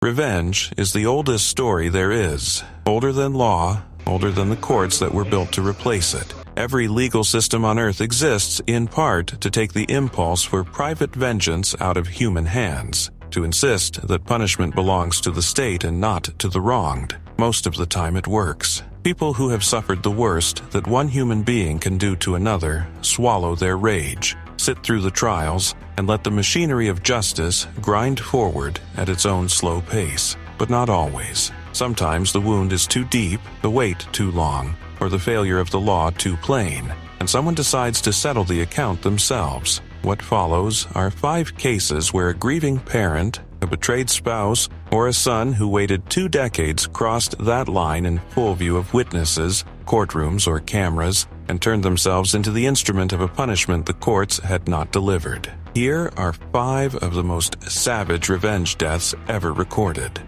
Revenge is the oldest story there is, older than law, older than the courts that were built to replace it. Every legal system on earth exists, in part, to take the impulse for private vengeance out of human hands, to insist that punishment belongs to the state and not to the wronged. Most of the time it works. People who have suffered the worst that one human being can do to another swallow their rage, sit through the trials, and let the machinery of justice grind forward at its own slow pace. But not always. Sometimes the wound is too deep, the wait too long, or the failure of the law too plain, and someone decides to settle the account themselves. What follows are 5 cases where a grieving parent, a betrayed spouse, or a son who waited 2 decades crossed that line in full view of witnesses, courtrooms, or cameras, and turned themselves into the instrument of a punishment the courts had not delivered. Here are 5 of the most savage revenge deaths ever recorded.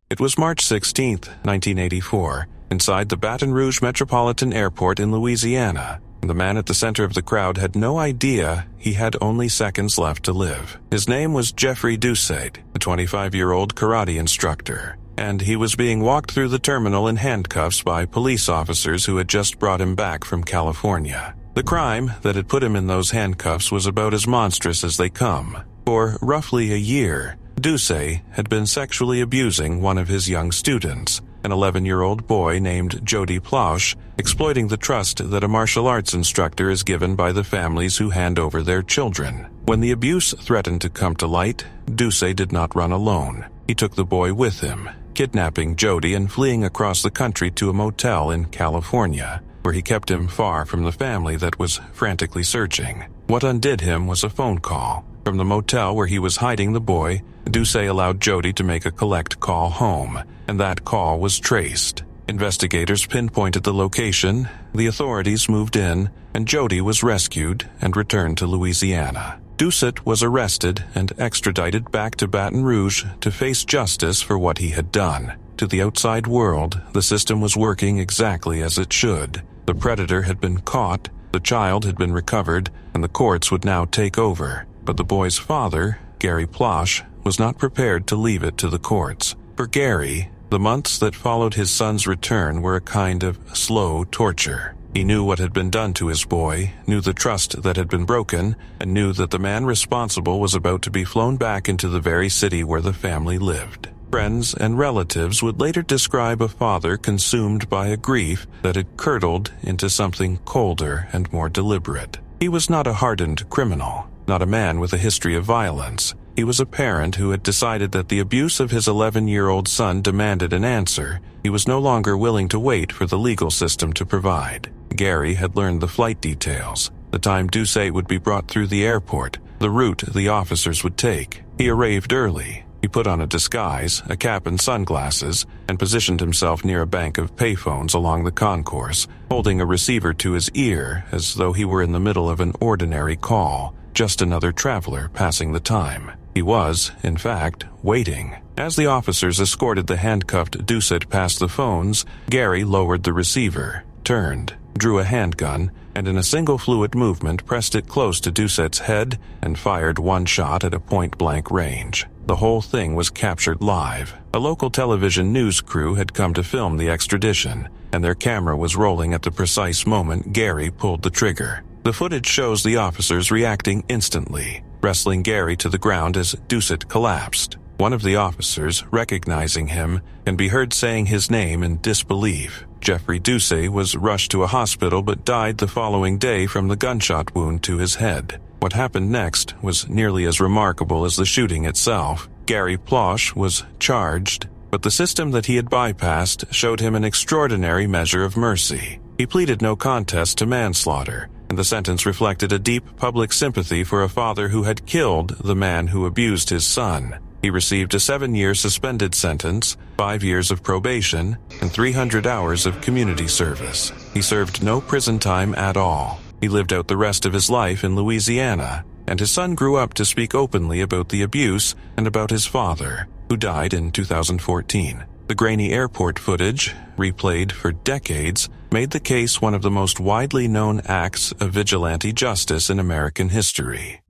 It was March 16, 1984, inside the Baton Rouge Metropolitan Airport in Louisiana. The man at the center of the crowd had no idea he had only seconds left to live. His name was Jeffrey Doucet, a 25-year-old karate instructor, and he was being walked through the terminal in handcuffs by police officers who had just brought him back from California. The crime that had put him in those handcuffs was about as monstrous as they come. For roughly a year, Doucet had been sexually abusing one of his young students, an 11-year-old boy named Jody Plausch, exploiting the trust that a martial arts instructor is given by the families who hand over their children. When the abuse threatened to come to light, Doucet did not run alone. He took the boy with him, kidnapping Jody and fleeing across the country to a motel in California, where he kept him far from the family that was frantically searching. What undid him was a phone call. From the motel where he was hiding the boy, Doucet allowed Jody to make a collect call home, and that call was traced. Investigators pinpointed the location, the authorities moved in, and Jody was rescued and returned to Louisiana. Doucet was arrested and extradited back to Baton Rouge to face justice for what he had done. To the outside world, the system was working exactly as it should. The predator had been caught, the child had been recovered, and the courts would now take over. But the boy's father, Gary Plausch, was not prepared to leave it to the courts. For Gary, the months that followed his son's return were a kind of slow torture. He knew what had been done to his boy, knew the trust that had been broken, and knew that the man responsible was about to be flown back into the very city where the family lived. Friends and relatives would later describe a father consumed by a grief that had curdled into something colder and more deliberate. He was not a hardened criminal, not a man with a history of violence. He was a parent who had decided that the abuse of his 11-year-old son demanded an answer. He was no longer willing to wait for the legal system to provide. Gary had learned the flight details, the time Doucet would be brought through the airport, the route the officers would take. He arrived early. He put on a disguise, a cap and sunglasses, and positioned himself near a bank of payphones along the concourse, holding a receiver to his ear as though he were in the middle of an ordinary call, just another traveler passing the time. He was, in fact, waiting. As the officers escorted the handcuffed Doucet past the phones, Gary lowered the receiver, turned, drew a handgun, and in a single fluid movement pressed it close to Doucet's head and fired one shot at a point-blank range. The whole thing was captured live. A local television news crew had come to film the extradition, and their camera was rolling at the precise moment Gary pulled the trigger. The footage shows the officers reacting instantly, wrestling Gary to the ground as Doucet collapsed. One of the officers, recognizing him, can be heard saying his name in disbelief. Jeffrey Doucet was rushed to a hospital but died the following day from the gunshot wound to his head. What happened next was nearly as remarkable as the shooting itself. Gary Plausch was charged, but the system that he had bypassed showed him an extraordinary measure of mercy. He pleaded no contest to manslaughter, and the sentence reflected a deep public sympathy for a father who had killed the man who abused his son. He received a 7-year suspended sentence, 5 years of probation, and 300 hours of community service. He served no prison time at all. He lived out the rest of his life in Louisiana, and his son grew up to speak openly about the abuse and about his father, who died in 2014. The grainy airport footage, replayed for decades, made the case one of the most widely known acts of vigilante justice in American history.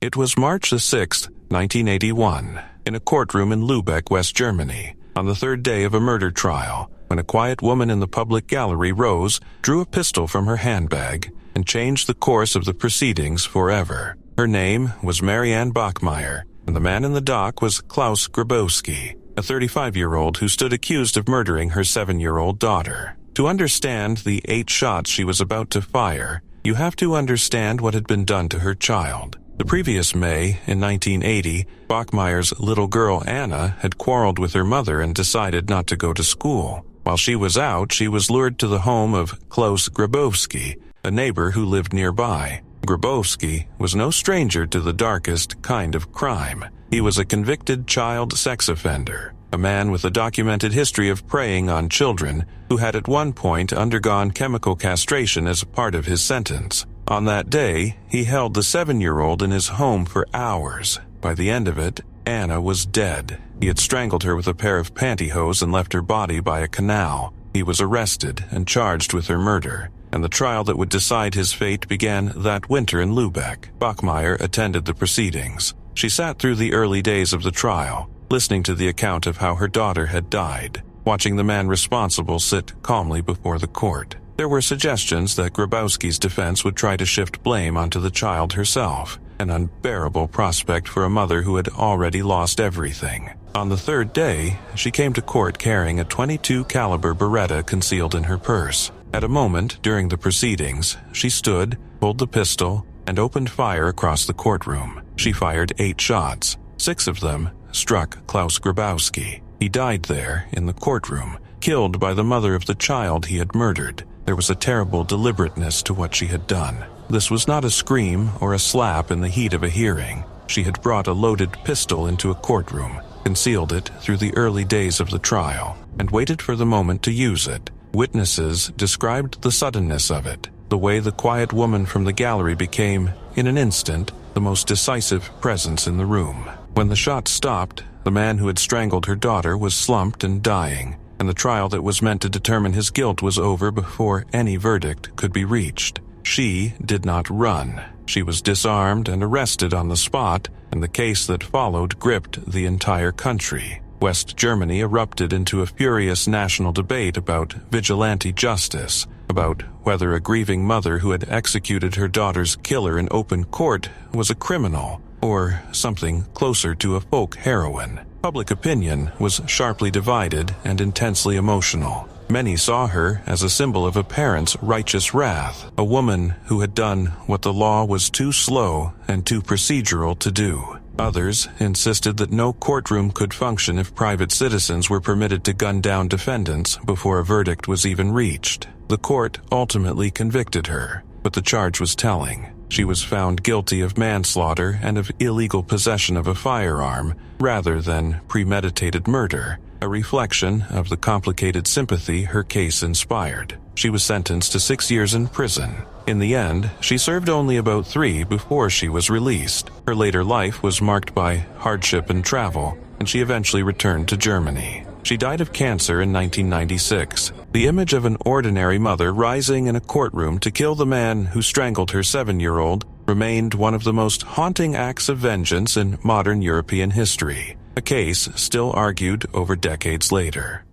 It was March the 6th, 1981, in a courtroom in Lübeck, West Germany, on the third day of a murder trial, when a quiet woman in the public gallery rose, drew a pistol from her handbag, and changed the course of the proceedings forever. Her name was Marianne Bachmeier, and the man in the dock was Klaus Grabowski, a 35-year-old who stood accused of murdering her 7-year-old daughter. To understand the 8 shots she was about to fire, you have to understand what had been done to her child. The previous May, in 1980, Bachmeier's little girl Anna had quarreled with her mother and decided not to go to school. While she was out, she was lured to the home of Klaus Grabowski, a neighbor who lived nearby. Grabowski was no stranger to the darkest kind of crime. He was a convicted child sex offender, a man with a documented history of preying on children who had at one point undergone chemical castration as a part of his sentence. On that day, he held the 7-year-old in his home for hours. By the end of it, Anna was dead. He had strangled her with a pair of pantyhose and left her body by a canal. He was arrested and charged with her murder, and the trial that would decide his fate began that winter in Lübeck. Bachmeier attended the proceedings. She sat through the early days of the trial, listening to the account of how her daughter had died, watching the man responsible sit calmly before the court. There were suggestions that Grabowski's defense would try to shift blame onto the child herself, an unbearable prospect for a mother who had already lost everything. On the third day, she came to court carrying a .22 caliber Beretta concealed in her purse. At a moment during the proceedings, she stood, pulled the pistol, and opened fire across the courtroom. She fired 8 shots. 6 of them struck Klaus Grabowski. He died there in the courtroom, killed by the mother of the child he had murdered. There was a terrible deliberateness to what she had done. This was not a scream or a slap in the heat of a hearing. She had brought a loaded pistol into a courtroom, concealed it through the early days of the trial, and waited for the moment to use it. Witnesses described the suddenness of it, the way the quiet woman from the gallery became, in an instant, the most decisive presence in the room. When the shots stopped, the man who had strangled her daughter was slumped and dying, and the trial that was meant to determine his guilt was over before any verdict could be reached. She did not run. She was disarmed and arrested on the spot, and the case that followed gripped the entire country. West Germany erupted into a furious national debate about vigilante justice, about whether a grieving mother who had executed her daughter's killer in open court was a criminal, or something closer to a folk heroine. Public opinion was sharply divided and intensely emotional. Many saw her as a symbol of a parent's righteous wrath, a woman who had done what the law was too slow and too procedural to do. Others insisted that no courtroom could function if private citizens were permitted to gun down defendants before a verdict was even reached. The court ultimately convicted her, but the charge was telling. She was found guilty of manslaughter and of illegal possession of a firearm, rather than premeditated murder, a reflection of the complicated sympathy her case inspired. She was sentenced to 6 years in prison. In the end, she served only about 3 before she was released. Her later life was marked by hardship and travel, and she eventually returned to Germany. She died of cancer in 1996. The image of an ordinary mother rising in a courtroom to kill the man who strangled her 7-year-old remained one of the most haunting acts of vengeance in modern European history, a case still argued over decades later.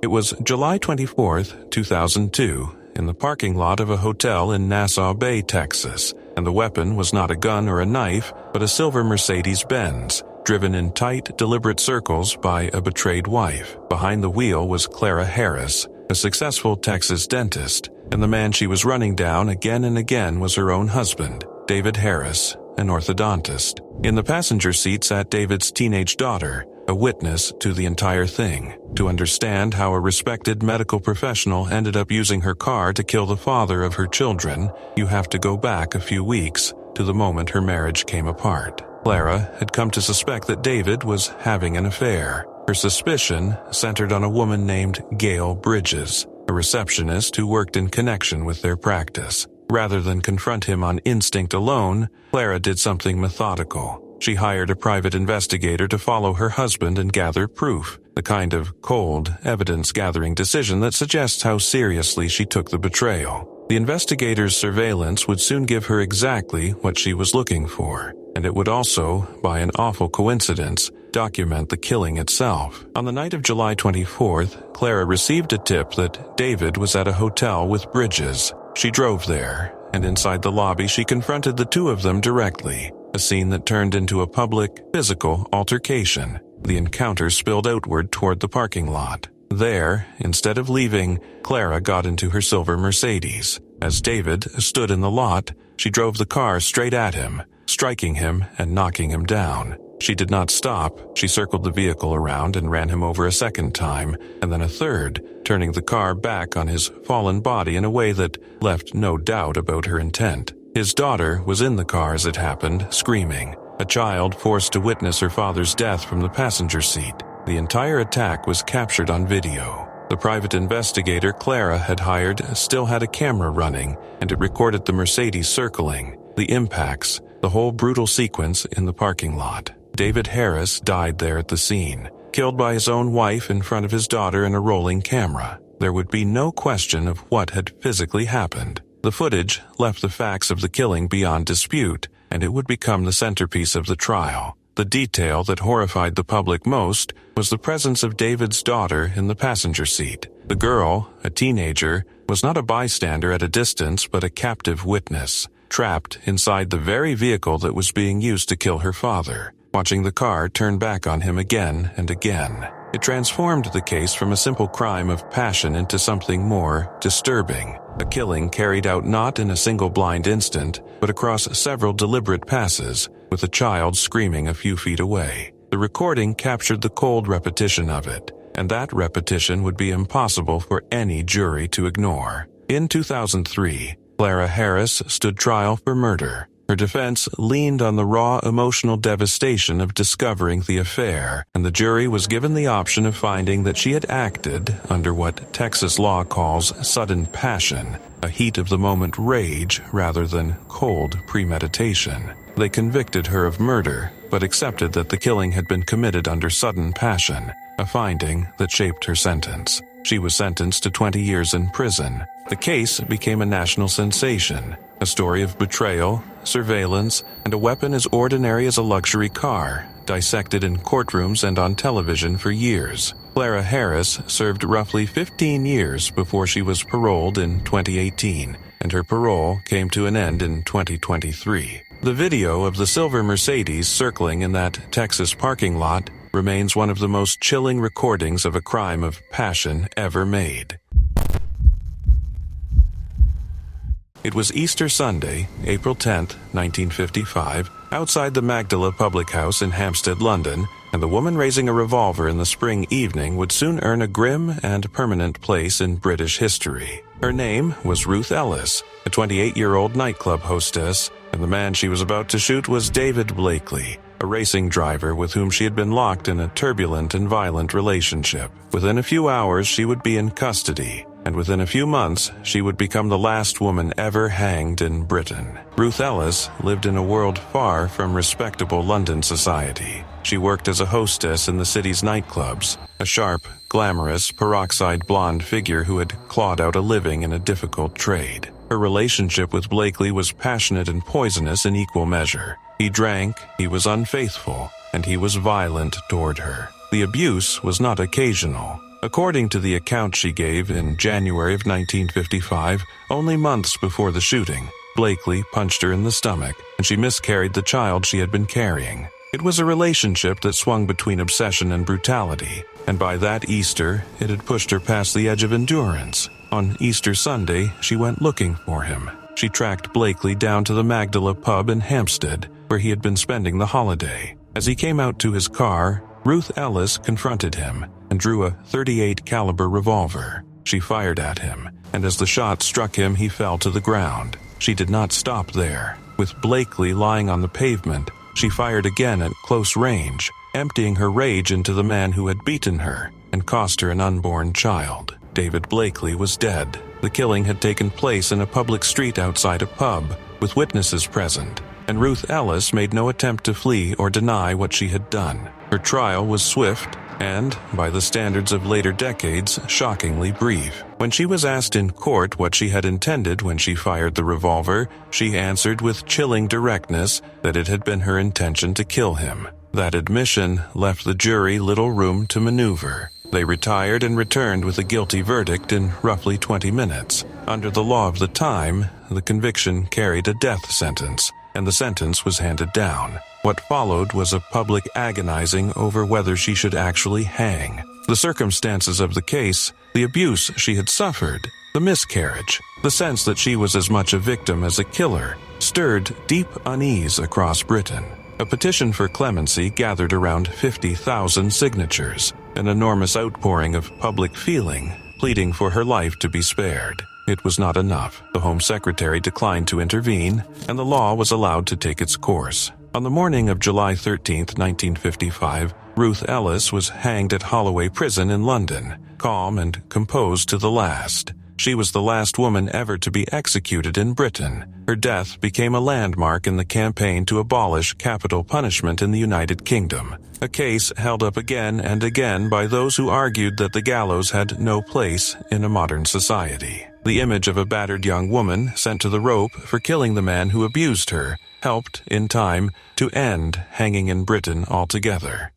It was July 24, 2002, in the parking lot of a hotel in Nassau Bay, Texas, and the weapon was not a gun or a knife, but a silver Mercedes-Benz, driven in tight, deliberate circles by a betrayed wife. Behind the wheel was Clara Harris, a successful Texas dentist, and the man she was running down again and again was her own husband, David Harris, an orthodontist. In the passenger seat sat David's teenage daughter, a witness to the entire thing. To understand how a respected medical professional ended up using her car to kill the father of her children, you have to go back a few weeks to the moment her marriage came apart. Clara had come to suspect that David was having an affair. Her suspicion centered on a woman named Gail Bridges, a receptionist who worked in connection with their practice. Rather than confront him on instinct alone, Clara did something methodical. She hired a private investigator to follow her husband and gather proof. the kind of cold, evidence-gathering decision that suggests how seriously she took the betrayal. The investigators' surveillance would soon give her exactly what she was looking for, and it would also, by an awful coincidence, document the killing itself. On the night of July 24th, Clara received a tip that David was at a hotel with Bridges. She drove there, and inside the lobby she confronted the two of them directly, a scene that turned into a public, physical altercation. The encounter spilled outward toward the parking lot. There, instead of leaving, Clara got into her silver Mercedes. As David stood in the lot, she drove the car straight at him, striking him and knocking him down. She did not stop. She circled the vehicle around and ran him over a second time, and then a third, turning the car back on his fallen body in a way that left no doubt about her intent. His daughter was in the car as it happened, screaming, a child forced to witness her father's death from the passenger seat. The entire attack was captured on video. The private investigator Clara had hired still had a camera running, and it recorded the Mercedes circling, the impacts, the whole brutal sequence in the parking lot. David Harris died there at the scene, killed by his own wife in front of his daughter in a rolling camera. There would be no question of what had physically happened. The footage left the facts of the killing beyond dispute, and it would become the centerpiece of the trial. The detail that horrified the public most was the presence of David's daughter in the passenger seat. The girl, a teenager, was not a bystander at a distance but a captive witness, trapped inside the very vehicle that was being used to kill her father, watching the car turn back on him again and again. It transformed the case from a simple crime of passion into something more disturbing, a killing carried out not in a single blind instant, but across several deliberate passes, with a child screaming a few feet away. The recording captured the cold repetition of it, and that repetition would be impossible for any jury to ignore. In 2003, Clara Harris stood trial for murder. Her defense leaned on the raw emotional devastation of discovering the affair, and the jury was given the option of finding that she had acted under what Texas law calls sudden passion, a heat-of-the-moment rage rather than cold premeditation. They convicted her of murder, but accepted that the killing had been committed under sudden passion, a finding that shaped her sentence. She was sentenced to 20 years in prison. The case became a national sensation, a story of betrayal, surveillance, and a weapon as ordinary as a luxury car, dissected in courtrooms and on television for years. Clara Harris served roughly 15 years before she was paroled in 2018, and her parole came to an end in 2023. The video of the silver Mercedes circling in that Texas parking lot remains one of the most chilling recordings of a crime of passion ever made. It was Easter Sunday, April 10, 1955, outside the Magdala Public House in Hampstead, London, and the woman raising a revolver in the spring evening would soon earn a grim and permanent place in British history. Her name was Ruth Ellis, a 28-year-old nightclub hostess, and the man she was about to shoot was David Blakely, a racing driver with whom she had been locked in a turbulent and violent relationship. Within a few hours, she would be in custody, and within a few months, she would become the last woman ever hanged in Britain. Ruth Ellis lived in a world far from respectable London society. She worked as a hostess in the city's nightclubs, a sharp, glamorous, peroxide blonde figure who had clawed out a living in a difficult trade. Her relationship with Blakely was passionate and poisonous in equal measure. He drank, he was unfaithful, and he was violent toward her. The abuse was not occasional. According to the account she gave in January of 1955, only months before the shooting, Blakely punched her in the stomach, and she miscarried the child she had been carrying. It was a relationship that swung between obsession and brutality, and by that Easter, it had pushed her past the edge of endurance. On Easter Sunday, she went looking for him. She tracked Blakely down to the Magdala pub in Hampstead, where he had been spending the holiday. As he came out to his car, Ruth Ellis confronted him and drew a .38 caliber revolver. She fired at him, and as the shot struck him, he fell to the ground. She did not stop there. With Blakely lying on the pavement, she fired again at close range, emptying her rage into the man who had beaten her and cost her an unborn child. David Blakely was dead. The killing had taken place in a public street outside a pub, with witnesses present, and Ruth Ellis made no attempt to flee or deny what she had done. Her trial was swift, and, by the standards of later decades, shockingly brief. When she was asked in court what she had intended when she fired the revolver, she answered with chilling directness that it had been her intention to kill him. That admission left the jury little room to maneuver. They retired and returned with a guilty verdict in roughly 20 minutes. Under the law of the time, the conviction carried a death sentence, and the sentence was handed down. What followed was a public agonizing over whether she should actually hang. The circumstances of the case, the abuse she had suffered, the miscarriage, the sense that she was as much a victim as a killer, stirred deep unease across Britain. A petition for clemency gathered around 50,000 signatures, an enormous outpouring of public feeling, pleading for her life to be spared. It was not enough. The Home Secretary declined to intervene, and the law was allowed to take its course. On the morning of July 13, 1955, Ruth Ellis was hanged at Holloway Prison in London, calm and composed to the last. She was the last woman ever to be executed in Britain. Her death became a landmark in the campaign to abolish capital punishment in the United Kingdom, a case held up again and again by those who argued that the gallows had no place in a modern society. The image of a battered young woman sent to the rope for killing the man who abused her helped, in time, to end hanging in Britain altogether.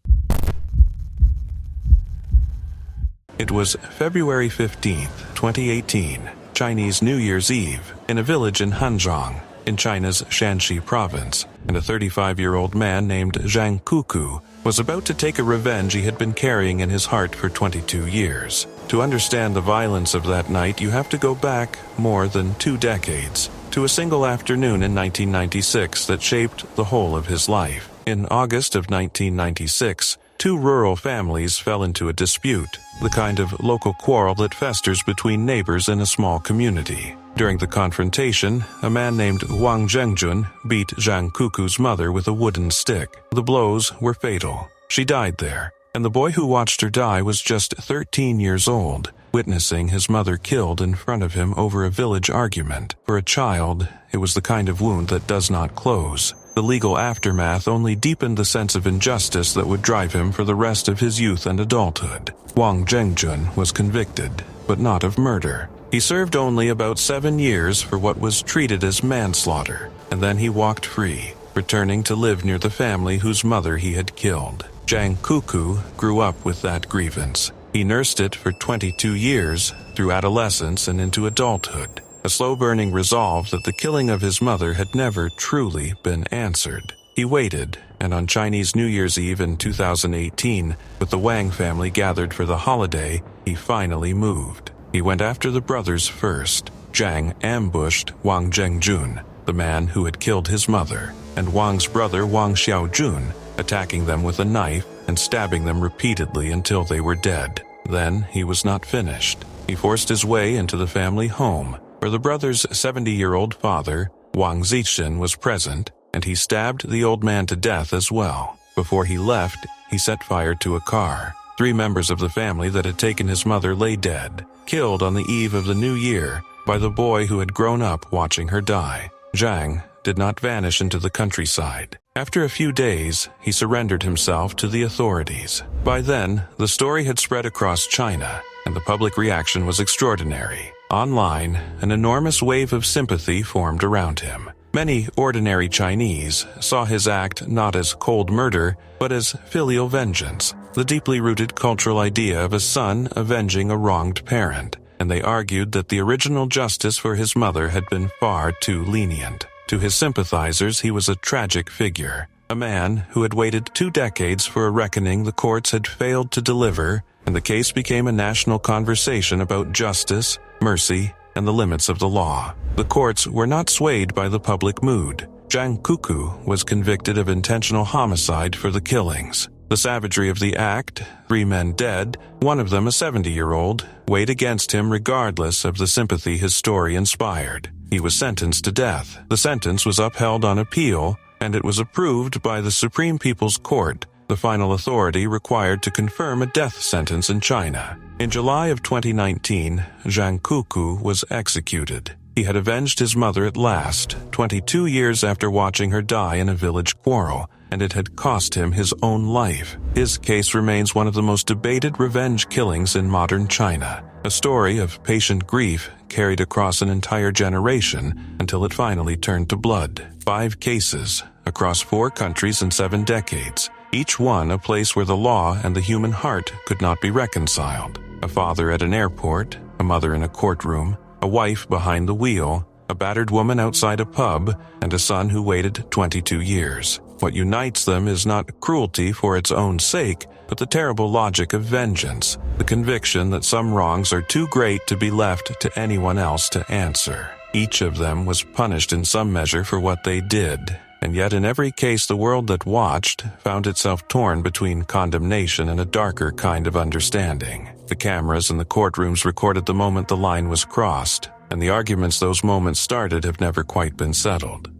It was February 15, 2018, Chinese New Year's Eve, in a village in Hanzhong, in China's Shanxi province, and a 35-year-old man named Zhang Kuku was about to take a revenge he had been carrying in his heart for 22 years. To understand the violence of that night, you have to go back more than 2 decades, to a single afternoon in 1996 that shaped the whole of his life. In August of 1996, 2 rural families fell into a dispute, the kind of local quarrel that festers between neighbors in a small community. During the confrontation, a man named Wang Zhengjun beat Zhang Kuku's mother with a wooden stick. The blows were fatal. She died there, and the boy who watched her die was just 13 years old, witnessing his mother killed in front of him over a village argument. For a child, it was the kind of wound that does not close. The legal aftermath only deepened the sense of injustice that would drive him for the rest of his youth and adulthood. Wang Zhengjun was convicted, but not of murder. He served only about 7 years for what was treated as manslaughter, and then he walked free, returning to live near the family whose mother he had killed. Zhang Kuku grew up with that grievance. He nursed it for 22 years, through adolescence and into adulthood, a slow-burning resolve that the killing of his mother had never truly been answered. He waited, and on Chinese New Year's Eve in 2018, with the Wang family gathered for the holiday, he finally moved. He went after the brothers first. Zhang ambushed Wang Zhengjun, the man who had killed his mother, and Wang's brother Wang Xiaojun, attacking them with a knife and stabbing them repeatedly until they were dead. Then he was not finished. He forced his way into the family home, where the brothers' 70-year-old father, Wang Zixin, was present, and he stabbed the old man to death as well. Before he left, he set fire to a car. 3 members of the family that had taken his mother lay dead, killed on the eve of the new year by the boy who had grown up watching her die. Zhang did not vanish into the countryside. After a few days, he surrendered himself to the authorities. By then, the story had spread across China, and the public reaction was extraordinary. Online, an enormous wave of sympathy formed around him. Many ordinary Chinese saw his act not as cold murder, but as filial vengeance, the deeply rooted cultural idea of a son avenging a wronged parent, and they argued that the original justice for his mother had been far too lenient. To his sympathizers, he was a tragic figure, a man who had waited 2 decades for a reckoning the courts had failed to deliver, and the case became a national conversation about justice, mercy, and the limits of the law. The courts were not swayed by the public mood. Zhang Kuku was convicted of intentional homicide for the killings. The savagery of the act, 3 men dead, one of them a 70-year-old, weighed against him regardless of the sympathy his story inspired. He was sentenced to death. The sentence was upheld on appeal, and it was approved by the Supreme People's Court, the final authority required to confirm a death sentence in China. In July of 2019, Zhang Kuku was executed. He had avenged his mother at last, 22 years after watching her die in a village quarrel, and it had cost him his own life. His case remains one of the most debated revenge killings in modern China, a story of patient grief carried across an entire generation until it finally turned to blood. 5 cases, across 4 countries in 7 decades, each one a place where the law and the human heart could not be reconciled. A father at an airport, a mother in a courtroom, a wife behind the wheel, a battered woman outside a pub, and a son who waited 22 years. What unites them is not cruelty for its own sake, but the terrible logic of vengeance, the conviction that some wrongs are too great to be left to anyone else to answer. Each of them was punished in some measure for what they did, and yet in every case the world that watched found itself torn between condemnation and a darker kind of understanding. The cameras in the courtrooms recorded the moment the line was crossed, and the arguments those moments started have never quite been settled.